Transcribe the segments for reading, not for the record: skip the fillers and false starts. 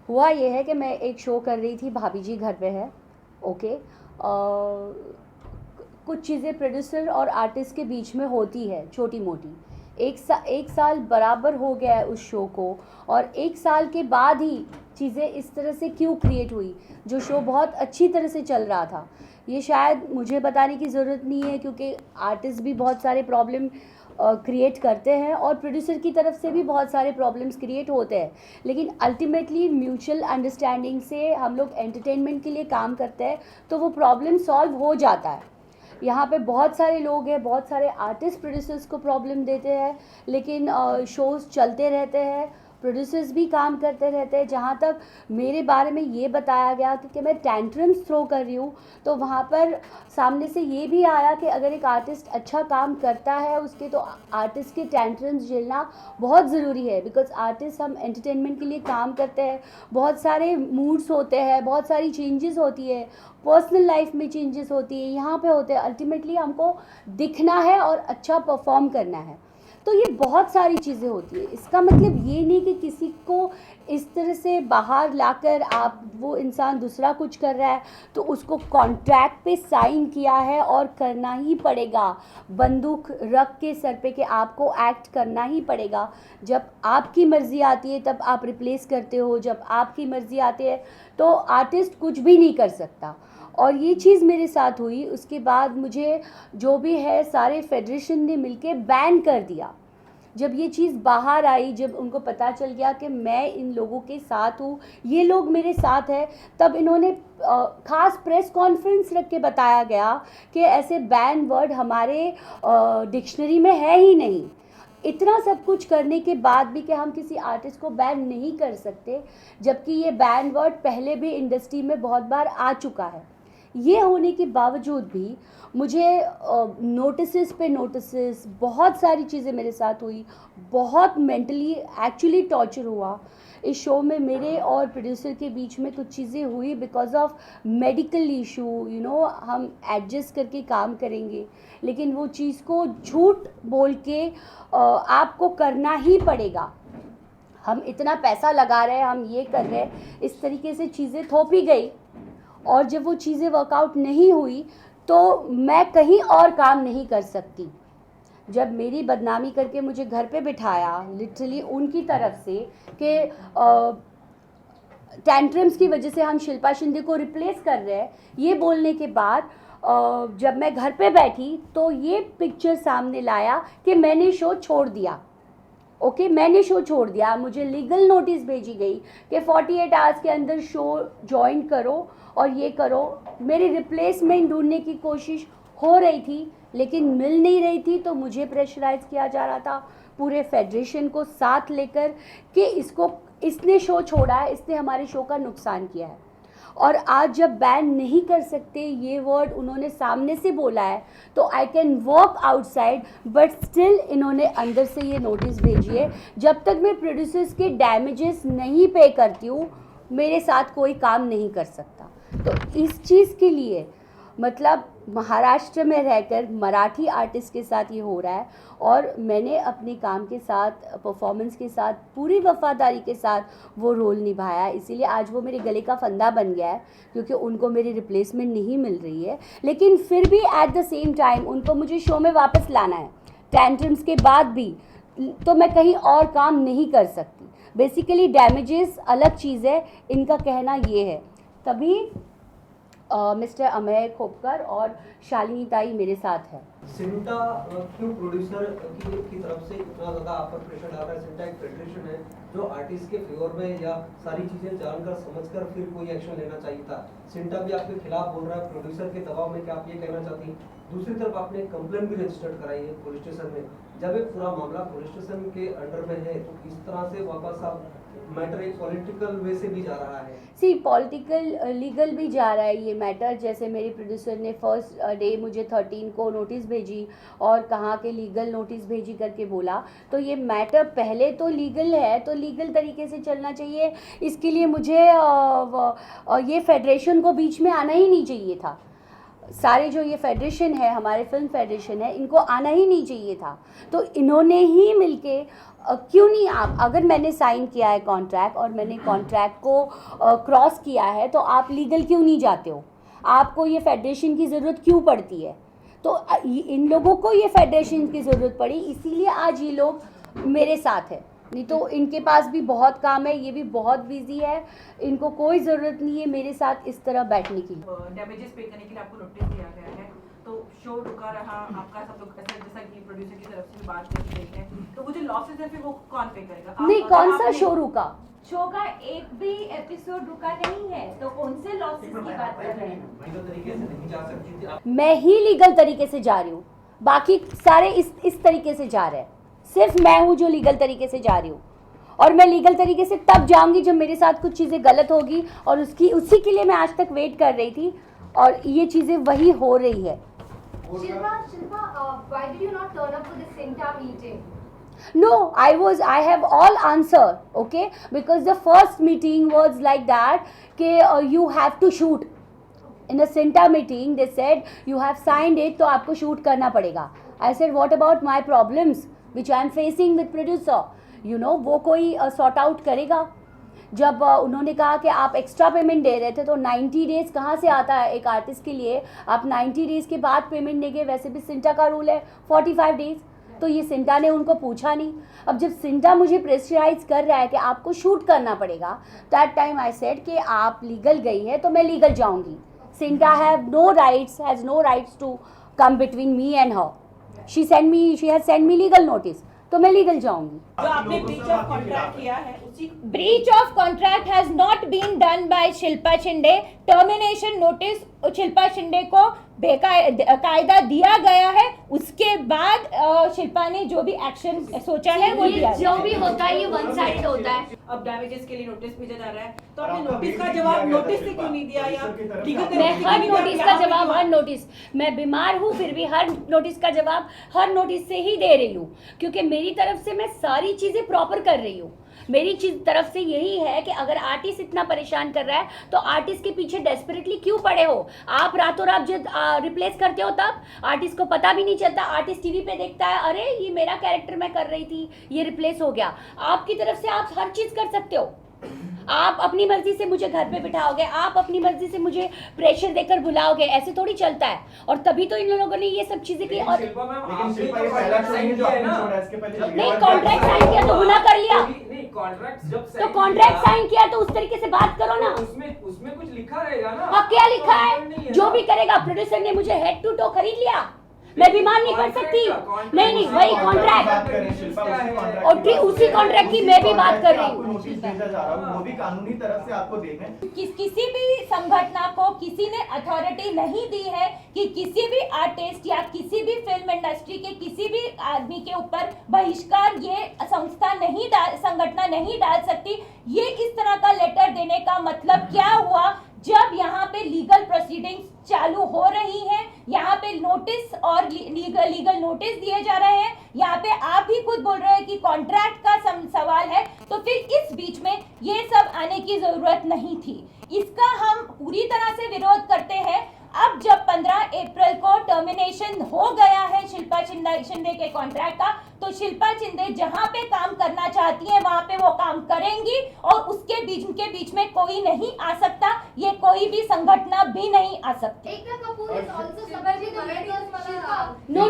हुआ ये है कि मैं एक शो कर रही थी, भाभी जी घर पे है। ओके। कुछ चीज़ें प्रोड्यूसर और आर्टिस्ट के बीच में होती है छोटी मोटी। एक साल बराबर हो गया है उस शो को, और एक साल के बाद ही चीज़ें इस तरह से क्यों क्रिएट हुई। जो शो बहुत अच्छी तरह से चल रहा था, ये शायद मुझे बताने की ज़रूरत नहीं है, क्योंकि आर्टिस्ट भी बहुत सारे प्रॉब्लम क्रिएट करते हैं और प्रोड्यूसर की तरफ से भी बहुत सारे प्रॉब्लम्स क्रिएट होते हैं। लेकिन अल्टीमेटली म्यूचुअल अंडरस्टैंडिंग से हम लोग एंटरटेनमेंट के लिए काम करते हैं, तो वो प्रॉब्लम सॉल्व हो जाता है। यहाँ पे बहुत सारे लोग हैं, बहुत सारे आर्टिस्ट प्रोड्यूसर्स को प्रॉब्लम देते हैं, लेकिन शोज़ चलते रहते हैं, प्रोड्यूसर्स भी काम करते रहते हैं। जहाँ तक मेरे बारे में ये बताया गया कि मैं टेंट्रम्स थ्रो कर रही हूँ, तो वहाँ पर सामने से ये भी आया कि अगर एक आर्टिस्ट अच्छा काम करता है उसके, तो आर्टिस्ट के टेंट्रम्स झेलना बहुत ज़रूरी है। बिकॉज आर्टिस्ट, हम एंटरटेनमेंट के लिए काम करते हैं, बहुत सारे मूड्स होते हैं, बहुत सारी चेंजेस होती है, पर्सनल लाइफ में चेंजेस होती है, यहाँ पे होते हैं। अल्टीमेटली हमको दिखना है और अच्छा परफॉर्म करना है, तो ये बहुत सारी चीज़ें होती है। इसका मतलब ये नहीं कि किसी को इस तरह से बाहर लाकर आप, वो इंसान दूसरा कुछ कर रहा है तो उसको कॉन्ट्रैक्ट पे साइन किया है और करना ही पड़ेगा, बंदूक रख के सर पे, कि आपको एक्ट करना ही पड़ेगा। जब आपकी मर्ज़ी आती है तब आप रिप्लेस करते हो, जब आपकी मर्ज़ी आती है तो आर्टिस्ट कुछ भी नहीं कर सकता। और ये चीज़ मेरे साथ हुई। उसके बाद मुझे जो भी है सारे फेडरेशन ने मिलके बैन कर दिया। जब ये चीज़ बाहर आई, जब उनको पता चल गया कि मैं इन लोगों के साथ हूँ, ये लोग मेरे साथ हैं, तब इन्होंने ख़ास प्रेस कॉन्फ्रेंस रख के बताया गया कि ऐसे बैन वर्ड हमारे डिक्शनरी में है ही नहीं। इतना सब कुछ करने के बाद भी कि हम किसी आर्टिस्ट को बैन नहीं कर सकते, जबकि ये बैन वर्ड पहले भी इंडस्ट्री में बहुत बार आ चुका है। ये होने के बावजूद भी मुझे नोटिसेस पे नोटिसेस, बहुत सारी चीज़ें मेरे साथ हुई, बहुत मेंटली एक्चुअली टॉर्चर हुआ। इस शो में मेरे और प्रोड्यूसर के बीच में कुछ चीज़ें हुई बिकॉज ऑफ मेडिकल इशू। हम एडजस्ट करके काम करेंगे, लेकिन वो चीज़ को झूठ बोल के आपको करना ही पड़ेगा। हम इतना पैसा लगा रहे हैं, हम ये कर रहे हैं, इस तरीके से चीज़ें थोपी गई। और जब वो चीज़ें वर्कआउट नहीं हुई तो मैं कहीं और काम नहीं कर सकती। जब मेरी बदनामी करके मुझे घर पे बिठाया लिटरली उनकी तरफ से, कि टेंट्रम्स की वजह से हम शिल्पा शिंदे को रिप्लेस कर रहे हैं, ये बोलने के बाद जब मैं घर पे बैठी तो ये पिक्चर सामने लाया कि मैंने शो छोड़ दिया। ओके, मैंने शो छोड़ दिया। मुझे लीगल नोटिस भेजी गई कि 48 आवर्स के अंदर शो ज्वाइन करो और ये करो। मेरी रिप्लेसमेंट ढूंढने की कोशिश हो रही थी, लेकिन मिल नहीं रही थी, तो मुझे प्रेशराइज किया जा रहा था पूरे फेडरेशन को साथ लेकर कि इसने शो छोड़ा है, इसने हमारे शो का नुकसान किया है। और आज जब बैन नहीं कर सकते, ये वर्ड उन्होंने सामने से बोला है, तो I can walk outside, but still इन्होंने अंदर से ये नोटिस भेजी है। जब तक मैं प्रोड्यूसर्स के डैमेजेस नहीं पे करती हूँ, मेरे साथ कोई काम नहीं कर सकता। तो इस चीज़ के लिए, मतलब महाराष्ट्र में रहकर मराठी आर्टिस्ट के साथ ये हो रहा है, और मैंने अपने काम के साथ, परफॉर्मेंस के साथ, पूरी वफादारी के साथ वो रोल निभाया। इसीलिए आज वो मेरे गले का फंदा बन गया है, क्योंकि उनको मेरी रिप्लेसमेंट नहीं मिल रही है। लेकिन फिर भी एट द सेम टाइम उनको मुझे शो में वापस लाना है, टेंट्रम्स के बाद भी, तो मैं कहीं और काम नहीं कर सकती। बेसिकली डैमेजेस अलग चीज़ है, इनका कहना ये है। तभी मिस्टर अमेय खोपकर और शालिनी ताई मेरे साथ है। सिंटा क्यों प्रोड्यूसर की तरफ से इतना ज़्यादा आप पर प्रेशर डाल रहा है? सिंटा एक फेडरेशन है जो आर्टिस्ट के फेवर में या सारी चीज़ें जानकर समझकर फिर कोई एक्शन लेना चाहिए था। सिंटा भी आपके खिलाफ बोल रहा है प्रोड्यूसर के दबाव में, क्या आप ये कहना चाहती हैं? दूसरी तरफ आपने कंप्लेंट भी रजिस्टर्ड कराई है पुलिस स्टेशन में। जब एक पूरा मामला पुलिस स्टेशन के अंडर में है, तो इस तरह से वापस आप मैटर एक पॉलिटिकल वे से भी जा रहा है। सी पॉलिटिकल लीगल भी जा रहा है ये मैटर। जैसे मेरे प्रोड्यूसर ने फर्स्ट डे मुझे 13 को नोटिस भेजी और कहाँ के लीगल नोटिस भेजी करके बोला, तो ये मैटर पहले तो लीगल है, तो लीगल तरीके से चलना चाहिए। इसके लिए मुझे ये फेडरेशन को बीच में आना ही नहीं चाहिए था। सारे जो ये फेडरेशन है, हमारे फिल्म फेडरेशन है, इनको आना ही नहीं चाहिए था। तो इन्होंने ही मिलके क्यों नहीं, आप अगर मैंने साइन किया है कॉन्ट्रैक्ट और मैंने कॉन्ट्रैक्ट को क्रॉस किया है तो आप लीगल क्यों नहीं जाते हो? आपको ये फेडरेशन की ज़रूरत क्यों पड़ती है? तो इन लोगों को ये फेडरेशन की ज़रूरत पड़ी, इसीलिए आज ये लोग मेरे साथ है। नहीं तो इनके पास भी बहुत काम है, ये भी बहुत बिजी है, इनको कोई ज़रूरत नहीं है मेरे साथ इस तरह बैठने की। डैमेजेस पे करने के लिए आपको नोटिस दिया गया है, तो शो रुका रहा आपका, सब लोग ऐसा जैसा कि प्रोड्यूसर की तरफ से भी बात करके देख रहे हैं, तो वो जो लॉसेस है फिर वो कौन पे करेगा? नहीं, कौन सा शो रुका? शो का एक भी एपिसोड रुका नहीं है, तो कौन से लॉसेस की बात कर रहे हैं? लीगल तरीके से नहीं जा सकती थी आप? मैं ही लीगल तरीके से जा रही हूँ, बाकी सारे इस तरीके से जा रहे हैं। सिर्फ मैं हूँ जो लीगल तरीके से जा रही हूँ, और मैं लीगल तरीके से तब जाऊंगी जब मेरे साथ कुछ चीज़ें गलत होगी, और उसी के लिए मैं आज तक वेट कर रही थी, और ये चीज़ें वही हो रही है। Shilpa, why did you not turn up to the Sinta meeting? No, I have all answer, okay? Because the first meeting was like that, you have to shoot. In a Sinta meeting, they said you have signed it, तो आपको shoot करना पड़ेगा. I said what about my problems which I am facing with producer? You know, वो कोई sort out करेगा? जब उन्होंने कहा कि आप एक्स्ट्रा पेमेंट दे रहे थे, तो 90 डेज़ कहाँ से आता है एक आर्टिस्ट के लिए? आप 90 डेज़ के बाद पेमेंट देंगे, वैसे भी सिंटा का रूल है 45 डेज़, तो ये सिंटा ने उनको पूछा नहीं। अब जब सिंटा मुझे प्रेशराइज कर रहा है कि आपको शूट करना पड़ेगा, दैट टाइम आई सेड कि आप लीगल गई है तो मैं लीगल जाऊंगी। CINTAA has no rights to come between me and her. She has send me legal notice, तो मैं लीगल जाऊंगी। जो आपने ब्रीच ऑफ कॉन्ट्रैक्ट किया है उसी Breach of contract has not been done by Shilpa Shinde. Termination notice Shilpa Shinde को बेकायदा दिया गया है, उसके बाद शिल्पा ने जो भी एक्शन सोचा है वो दिया। जो भी होता है ये वन साइड होता है। अब डैमेजेस के लिए नोटिस भेजा जा रहा है, तो आपने नोटिस का जवाब नोटिस से क्यों नहीं दिया, या लीगल तरीके मैं से हर क्यों नहीं नोटिस दिया? का जवाब, हर नोटिस, मैं बीमार हूँ फिर भी हर नोटिस का जवाब हर नोटिस से ही दे रही हूँ, क्योंकि मेरी तरफ से मैं सारी चीज़ें प्रॉपर कर रही हूँ। मेरी तरफ से यही है कि अगर आर्टिस्ट इतना परेशान कर रहा है तो आर्टिस्ट के पीछे डेस्परेटली क्यों पड़े हो? आप रातों रात जब रिप्लेस करते हो तब आर्टिस्ट को पता भी नहीं चलता। आर्टिस्ट टीवी पे देखता है, अरे ये मेरा कैरेक्टर मैं कर रही थी, ये रिप्लेस हो गया। आपकी तरफ से आप हर चीज़ कर सकते हो, आप अपनी मर्जी से मुझे घर पे बिठाओगे, आप अपनी मर्जी से मुझे प्रेशर देकर बुलाओगे, ऐसे थोड़ी चलता है। और तभी तो इन लोगों ने ये सब चीजें की। और नहीं, कॉन्ट्रैक्ट साइन किया तो गुनाह कर लिया। तो कॉन्ट्रैक्ट साइन किया तो उस तरीके से बात करो ना। उसमें कुछ लिखा रहेगा ना। अब क्या लिखा है? जो भी करेगा, प्रोड्यूसर ने मुझे हेड टू टो खरीद लिया, मैं बीमार नहीं कर सकती। नहीं, वही कॉन्ट्रैक्ट, और ठीक उसी कॉन्ट्रैक्ट की मैं भी बात कर रही हूँ। वो भी कानूनी तरफ से आपको देखें। किसी भी संगठन को किसी ने अथॉरिटी नहीं दी है कि किसी भी आर्टिस्ट या किसी भी फिल्म इंडस्ट्री के किसी भी आदमी के ऊपर बहिष्कार ये संगठन नहीं डाल सकती। ये इस तरह का लेटर देने का मतलब क्या हुआ? जब यहाँ पे लीगल प्रोसीडिंग्स चालू हो रही हैं, यहाँ पे नोटिस और लीगल नोटिस दिए जा रहे हैं, यहाँ पे आप भी खुद बोल रहे हैं कि कॉन्ट्रैक्ट का सवाल है, तो फिर इस बीच में ये सब आने की जरूरत नहीं थी। इसका हम पूरी तरह से विरोध करते हैं। अब जब 15 अप्रैल को टर्मिनेशन हो गया है शिल्पा शिंदे के कॉन्ट्रैक्ट का, तो शिल्पा शिंदे जहां पे काम करना चाहती है वहां पे वो काम करेंगी, और उसके बीच में कोई नहीं आ सकता, ये कोई भी संगठन भी नहीं आ सकती। Ekta Kapoor is also supporting Shilpa. No,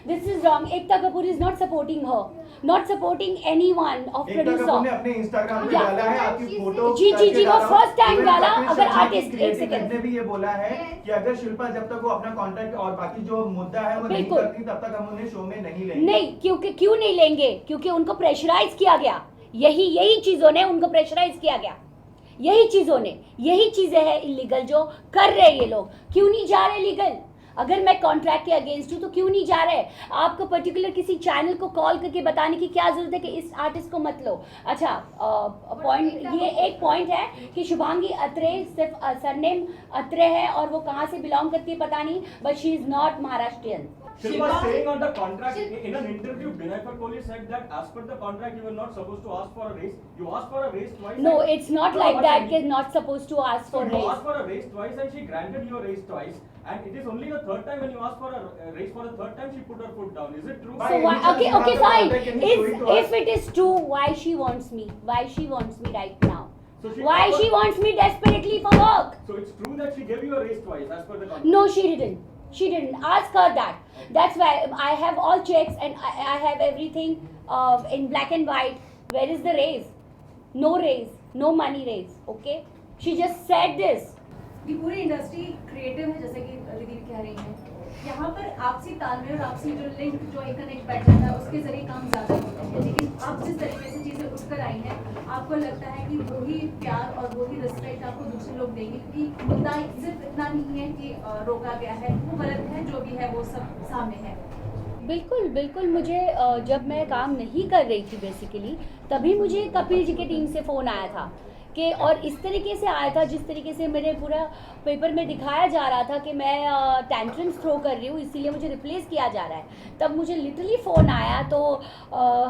this is wrong. Ekta Kapoor is not supporting her, not supporting anyone of Ekta Kapoor ने producer. अपने इंस्टाग्राम पे Yeah. डाला है आपकी फोटो। जी, वो first time डाला। अगर artist, एक second। ने भी ये बोला है कि अगर शिल्पा जब तक वो अपना कॉन्ट्रैक्ट और बाकी जो मुद्दा है वो नहीं बिल्कुल। करती तब तक हम उन्हें शो में नहीं लेंगे। नहीं, क्यों नहीं लेंगे? क्योंकि उनको प्रेशराइज किया गया। यही चीजों ने उनको प्रेशराइज किया गया, यही चीजें हैं इलीगल जो कर रहे हैं ये लोग। क्यों नहीं जा रहे लीगल? अगर मैं कॉन्ट्रैक्ट के अगेंस्ट हूँ तो क्यों नहीं जा रहे? आपको पर्टिकुलर किसी चैनल को कॉल करके बताने की क्या जरूरत है कि इस आर्टिस्ट को मत लो? अच्छा, पॉइंट, ये एक पॉइंट है कि शुभांगी अत्रे, सिर्फ सरनेम अत्रे है और वो कहाँ से बिलोंग करती है पता नहीं, but she is not Maharashtrian, Shilpa saying on the contract in an interview, Binay Kohli said that as per the contract you were not supposed to ask for a raise. You asked for a raise twice. No, and- it's not No, like but that. she- Kid not supposed to ask So for you raise. asked for a raise twice and she granted you a raise twice. And it is only the third time when you ask for a raise for the third time she put her foot down. Is it true? By So any why? chance Okay, you have okay, the fine. contact, can you show it to If us? it is true, why she wants me? Why she wants me right now? So she Why offered- she wants me desperately for work? So it's true that she gave you a raise twice as per the contract. No, she didn't. She didn't. Ask her that. That's why I have all checks and I have everything in black and white. Where is the raise? No raise. No money raise. Okay? She just said this. ये पूरी industry creative है जैसे कि रिद्धि कह रही हैं। यहाँ पर आपसी तालमेल और आपसी जो लिंक जो एक कनेक्ट बैठ जाता है उसके जरिए काम ज़्यादा होता है, लेकिन अब जिस तरीके से चीज़ें उठकर आई हैं आपको लगता है कि वही प्यार और वही रिस्पेक्ट आपको दूसरे लोग देंगे, क्योंकि मुद्दा सिर्फ इतना नहीं है कि रोका गया है, वो गलत है, जो भी है वो सब सामने है। बिल्कुल बिल्कुल मुझे जब मैं काम नहीं कर रही थी बेसिकली तभी मुझे कपिल जी की टीम से फ़ोन आया था कि और इस तरीके से आया था जिस तरीके से मेरे पूरा पेपर में दिखाया जा रहा था कि मैं टेंट्रम्स थ्रो कर रही हूँ इसीलिए मुझे रिप्लेस किया जा रहा है। तब मुझे लिटरली फ़ोन आया तो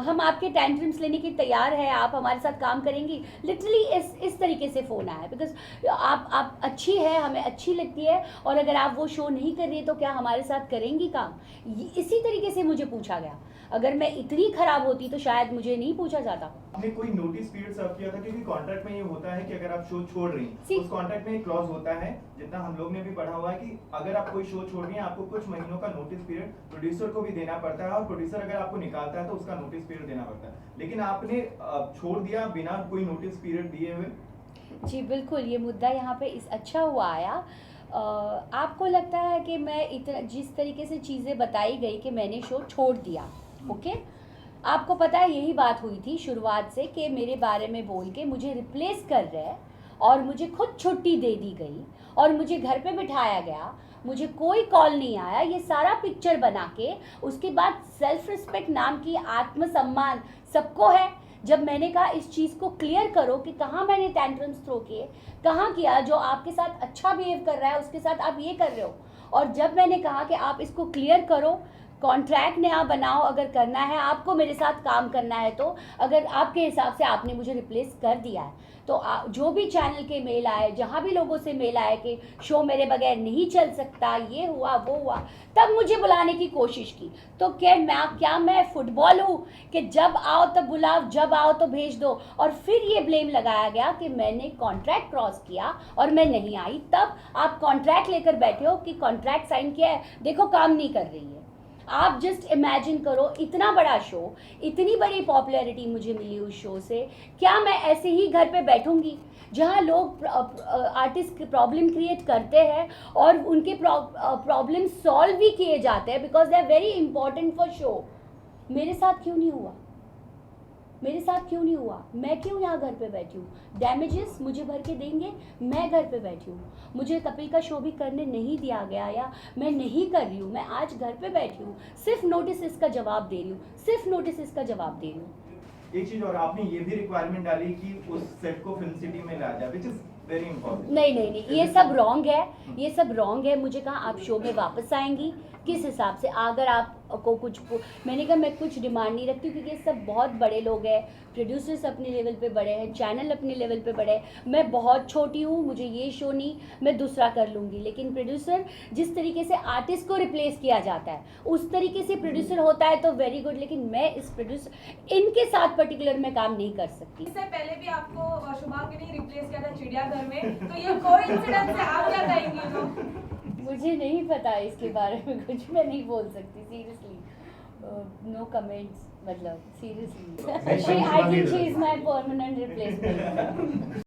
हम आपके टेंट्रम्स लेने की तैयार है, आप हमारे साथ काम करेंगी। लिटरली इस तरीके से फ़ोन आया बिकॉज आप अच्छी है, हमें अच्छी लगती है और अगर आप वो शो नहीं कर रही है तो क्या हमारे साथ करेंगी काम, इसी तरीके से मुझे पूछा गया। अगर मैं इतनी ख़राब होती तो शायद मुझे नहीं पूछा जाता। आपने कोई नोटिस पीरियड सर्व किया था, क्योंकि कॉन्ट्रैक्ट में ये होता है कि अगर आप शो छोड़ रही हैं See- उस कॉन्ट्रैक्ट में एक क्लॉज होता है, जितना हम लोग ने भी पढ़ा हुआ है कि अगर आप कोई शो छोड़ रही हैं आपको कुछ महीनों का नोटिस पीरियड प्रोड्यूसर को भी देना पड़ता है और प्रोड्यूसर अगर आपको निकालता है तो उसका नोटिस पीरियड देना पड़ता है, लेकिन आपने छोड़ दिया बिना कोई नोटिस पीरियड दिए हुए। जी बिल्कुल, ये मुद्दा यहाँ पे इस अच्छा हुआ आया। आपको लगता है कि मैं इतना जिस तरीके से चीज़ें बताई गई कि मैंने शो छोड़ दिया, ओके? आपको पता है यही बात हुई थी शुरुआत से कि मेरे बारे में बोल के मुझे रिप्लेस कर रहे हैं और मुझे खुद छुट्टी दे दी गई और मुझे घर पे बिठाया गया, मुझे कोई कॉल नहीं आया। ये सारा पिक्चर बना के उसके बाद सेल्फ रिस्पेक्ट नाम की आत्मसम्मान सबको है। जब मैंने कहा इस चीज़ को क्लियर करो कि कहाँ मैंने टेंट्रम्स थ्रो किए, कहाँ किया, जो आपके साथ अच्छा बिहेव कर रहा है उसके साथ आप ये कर रहे हो। और जब मैंने कहा कि आप इसको क्लियर करो, कॉन्ट्रैक्ट नया बनाओ, अगर करना है आपको मेरे साथ काम करना है तो अगर आपके हिसाब से आपने मुझे रिप्लेस कर दिया है तो जो भी चैनल के मेल आए, जहाँ भी लोगों से मेल आए कि शो मेरे बगैर नहीं चल सकता, ये हुआ वो हुआ, तब मुझे बुलाने की कोशिश की। तो क्या मैं फुटबॉल हूँ कि जब आओ तब बुलाओ, जब आओ तो भेज दो। और फिर ये ब्लेम लगाया गया कि मैंने कॉन्ट्रैक्ट क्रॉस किया और मैं नहीं आई। तब आप कॉन्ट्रैक्ट लेकर बैठे हो कि कॉन्ट्रैक्ट साइन किया है, देखो काम नहीं कर रही है। आप जस्ट इमेजिन करो, इतना बड़ा शो, इतनी बड़ी पॉपुलैरिटी मुझे मिली उस शो से, क्या मैं ऐसे ही घर पे बैठूंगी जहाँ लोग आर्टिस्ट प्रॉब्लम क्रिएट करते हैं और उनके प्रॉब्लम सॉल्व भी किए जाते हैं because they are very important for show. मेरे साथ क्यों नहीं हुआ? मेरे साथ क्यों नहीं हुआ? मैं क्यों यहाँ घर पे बैठी हूँ? डैमेजेस मुझे भर के देंगे, मैं घर पे बैठी हूँ। मुझे कपिल का शो भी करने नहीं दिया गया या मैं नहीं कर रही हूँ, मैं आज घर पे बैठी हूँ, सिर्फ नोटिस इसका जवाब दे रही हूँ, सिर्फ नोटिस इसका जवाब दे रही हूँ। एक चीज और, आपने ये भी रिक्वायरमेंट डाली कि उस सेट को फिल्म सिटी में ला जाए, व्हिच इज वेरी इंपॉर्टेंट। नहीं, ये सब रॉन्ग है, ये सब रॉन्ग है। मुझे कहा आप शो में वापस आएंगी, किस हिसाब से? अगर आपको कुछ, मैंने कहा मैं कुछ डिमांड नहीं रखती क्योंकि ये सब बहुत बड़े लोग हैं, प्रोड्यूसर्स अपने लेवल पे बड़े हैं, चैनल अपने लेवल पे बड़े हैं, मैं बहुत छोटी हूँ, मुझे ये शो नहीं, मैं दूसरा कर लूँगी। लेकिन प्रोड्यूसर जिस तरीके से आर्टिस्ट को रिप्लेस किया जाता है उस तरीके से प्रोड्यूसर होता है तो वेरी गुड, लेकिन मैं इस प्रोड्यूसर इनके साथ पर्टिकुलर में काम नहीं कर सकती। इससे पहले भी आपको शुभांगी ने रिप्लेस किया था चिड़ियाघर में, तो ये कोइंसिडेंस है, आप क्या कहेंगी? मुझे नहीं पता इसके बारे में कुछ, मैं नहीं बोल सकती सीरियसली, नो कमेंट्स, मतलब seriously. I think she is my permanent replacement.